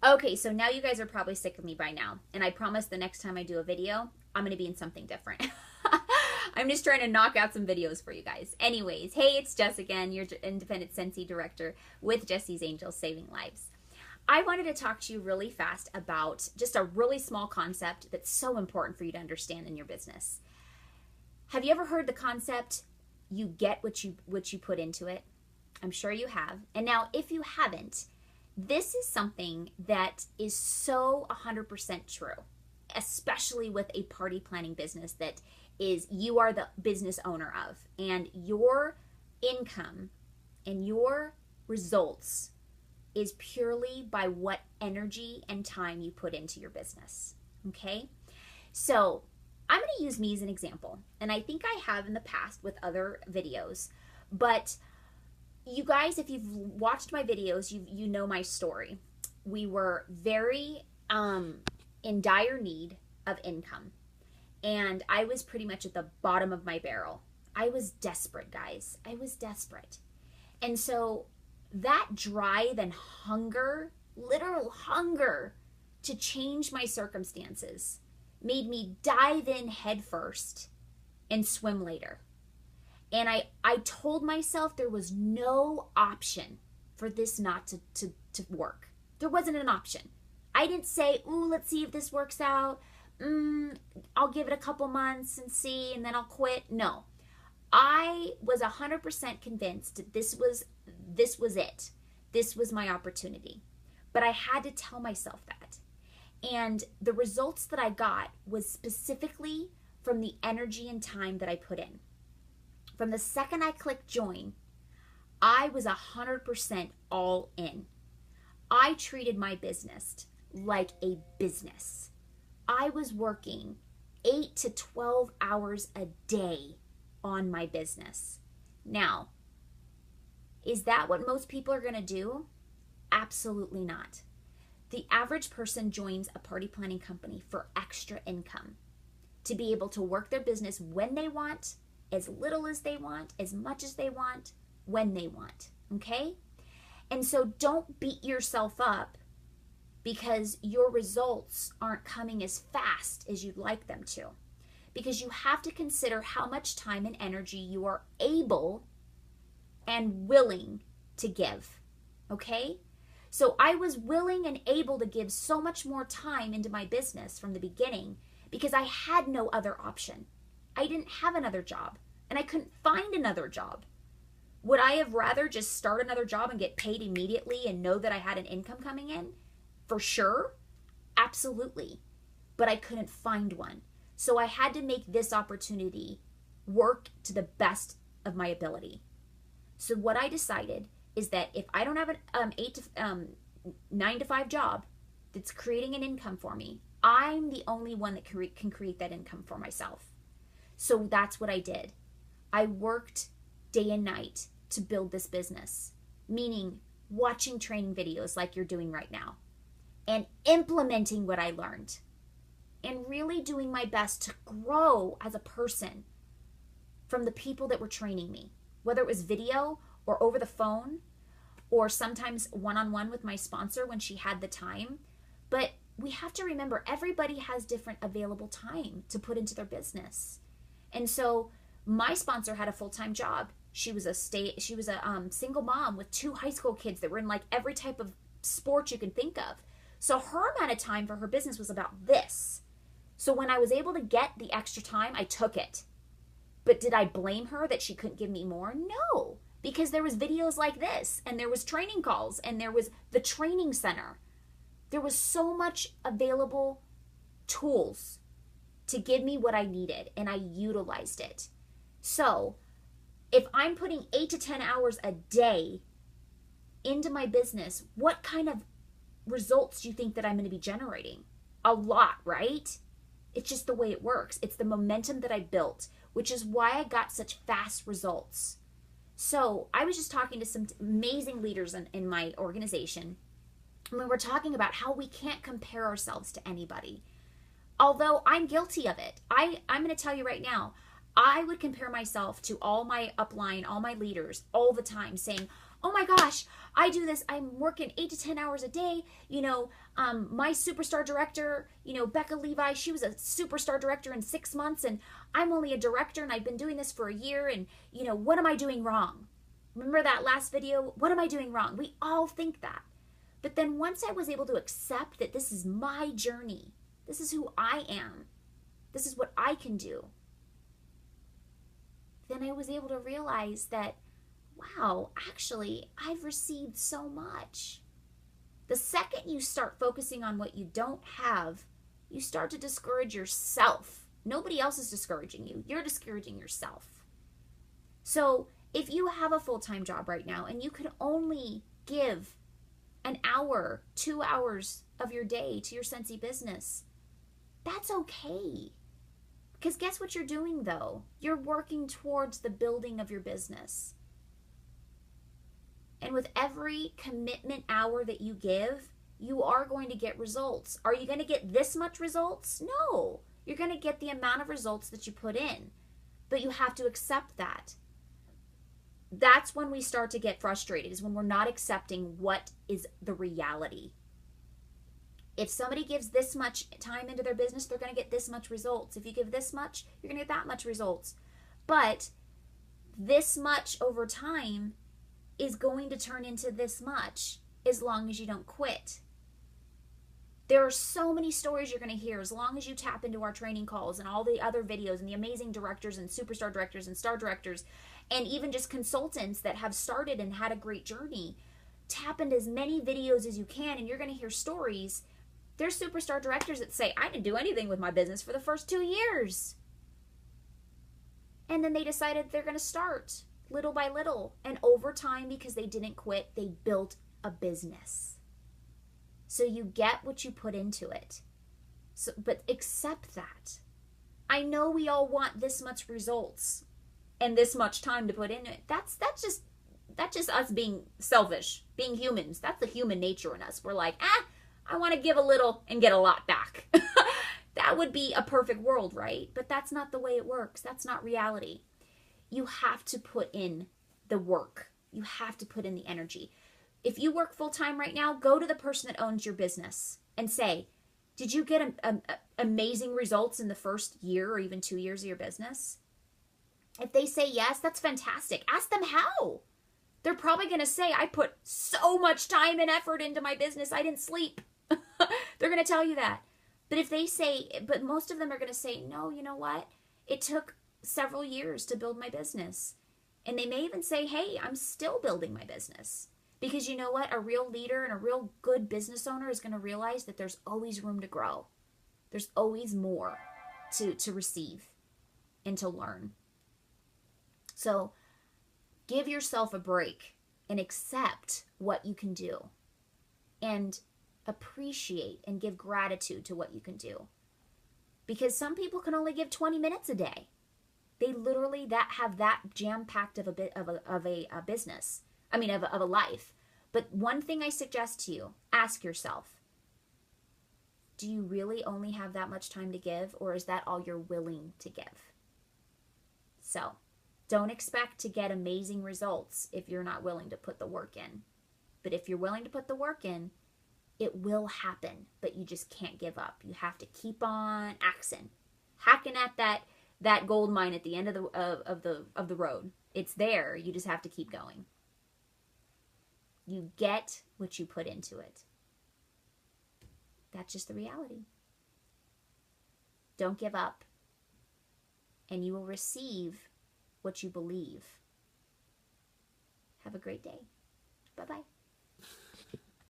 Okay, so now you guys are probably sick of me by now. And I promise the next time I do a video, I'm going to be in something different. I'm just trying to knock out some videos for you guys. Anyways, hey, it's Jess again, your independent Sensei director with Jesse's Angels Saving Lives. I wanted to talk to you really fast about just a really small concept that's so important for you to understand in your business. Have you ever heard the concept, you get what you put into it? I'm sure you have. And now, if you haven't, this is something that is so 100% true, especially with a party planning business that is you are the business owner of, and your income and your results is purely by what energy and time you put into your business. Okay? So I'm going to use me as an example, and I think I have in the past with other videos, but you guys, if you've watched my videos, you know my story. We were very in dire need of income, and I was pretty much at the bottom of my barrel. I was desperate, guys. I was desperate. And so that drive and hunger, literal hunger to change my circumstances made me dive in headfirst and swim later. And I told myself there was no option for this not to work. There wasn't an option. I didn't say, ooh, let's see if this works out. I'll give it a couple months and see, and then I'll quit. No. I was 100% convinced that this was it. This was my opportunity. But I had to tell myself that. And the results that I got was specifically from the energy and time that I put in. From the second I clicked join, I was 100% all in. I treated my business like a business. I was working 8 to 12 hours a day on my business. Now, is that what most people are going to do? Absolutely not. The average person joins a party planning company for extra income, to be able to work their business when they want, as little as they want, as much as they want, when they want, okay? And so don't beat yourself up because your results aren't coming as fast as you'd like them to. Because you have to consider how much time and energy you are able and willing to give, okay? So I was willing and able to give so much more time into my business from the beginning because I had no other option. I didn't have another job, and I couldn't find another job. Would I have rather just start another job and get paid immediately and know that I had an income coming in? For sure, absolutely. But I couldn't find one. So I had to make this opportunity work to the best of my ability. So what I decided is that if I don't have an 9 to 5 job that's creating an income for me, I'm the only one that can create that income for myself. So that's what I did. I worked day and night to build this business, meaning watching training videos like you're doing right now and implementing what I learned and really doing my best to grow as a person from the people that were training me, whether it was video or over the phone or sometimes one-on-one with my sponsor when she had the time. But we have to remember everybody has different available time to put into their business. And so my sponsor had a full-time job. She was a single mom with 2 high school kids that were in like every type of sport you can think of. So her amount of time for her business was about this. So when I was able to get the extra time, I took it. But did I blame her that she couldn't give me more? No, because there was videos like this, and there was training calls, and there was the training center. There was so much available tools to give me what I needed, and I utilized it. So if I'm putting 8 to 10 hours a day into my business, what kind of results do you think that I'm going to be generating? A lot, right? It's just the way it works. It's the momentum that I built, which is why I got such fast results. So I was just talking to some amazing leaders in my organization, and we were talking about how we can't compare ourselves to anybody. Although I'm guilty of it. I'm going to tell you right now, I would compare myself to all my upline, all my leaders all the time, saying, oh my gosh, I do this. I'm working 8 to 10 hours a day. My superstar director, Becca Levi, she was a superstar director in 6 months, and I'm only a director, and I've been doing this for a year, and, what am I doing wrong? Remember that last video? What am I doing wrong? We all think that. But then once I was able to accept that this is my journey, this is who I am, this is what I can do, then I was able to realize that, wow, actually, I've received so much. The second you start focusing on what you don't have, you start to discourage yourself. Nobody else is discouraging you. You're discouraging yourself. So if you have a full-time job right now and you can only give an hour, 2 hours of your day to your Scentsy business, that's okay. Because guess what you're doing, though? You're working towards the building of your business. And with every commitment hour that you give, you are going to get results. Are you going to get this much results? No. You're going to get the amount of results that you put in. But you have to accept that. That's when we start to get frustrated, is when we're not accepting what is the reality. If somebody gives this much time into their business, they're going to get this much results. If you give this much, you're going to get that much results. But this much over time is going to turn into this much as long as you don't quit. There are so many stories you're going to hear as long as you tap into our training calls and all the other videos and the amazing directors and superstar directors and star directors and even just consultants that have started and had a great journey. Tap into as many videos as you can, and you're going to hear stories. There's superstar directors that say, I didn't do anything with my business for the first 2 years. And then they decided they're going to start little by little. And over time, because they didn't quit, they built a business. So you get what you put into it. But accept that. I know we all want this much results and this much time to put into it. That's just us being selfish, being humans. That's the human nature in us. We're like, I want to give a little and get a lot back. That would be a perfect world, right? But that's not the way it works. That's not reality. You have to put in the work. You have to put in the energy. If you work full-time right now, go to the person that owns your business and say, did you get amazing results in the first year or even 2 years of your business? If they say yes, that's fantastic. Ask them how. They're probably going to say, I put so much time and effort into my business, I didn't sleep. They're going to tell you that. But if they say, but most of them are going to say, no, you know what? It took several years to build my business. And they may even say, hey, I'm still building my business. Because you know what? A real leader and a real good business owner is going to realize that there's always room to grow. There's always more to receive and to learn. So give yourself a break and accept what you can do. And appreciate and give gratitude to what you can do. Because some people can only give 20 minutes a day. They literally have that jam-packed of a business. I mean, of a life. But one thing I suggest to you, ask yourself, do you really only have that much time to give, or is that all you're willing to give? So, don't expect to get amazing results if you're not willing to put the work in. But if you're willing to put the work in, it will happen, but you just can't give up. You have to keep on hacking at that gold mine at the end of the road. It's there. You just have to keep going. You get what you put into it. That's just the reality. Don't give up, and you will receive what you believe. Have a great day. Bye-bye.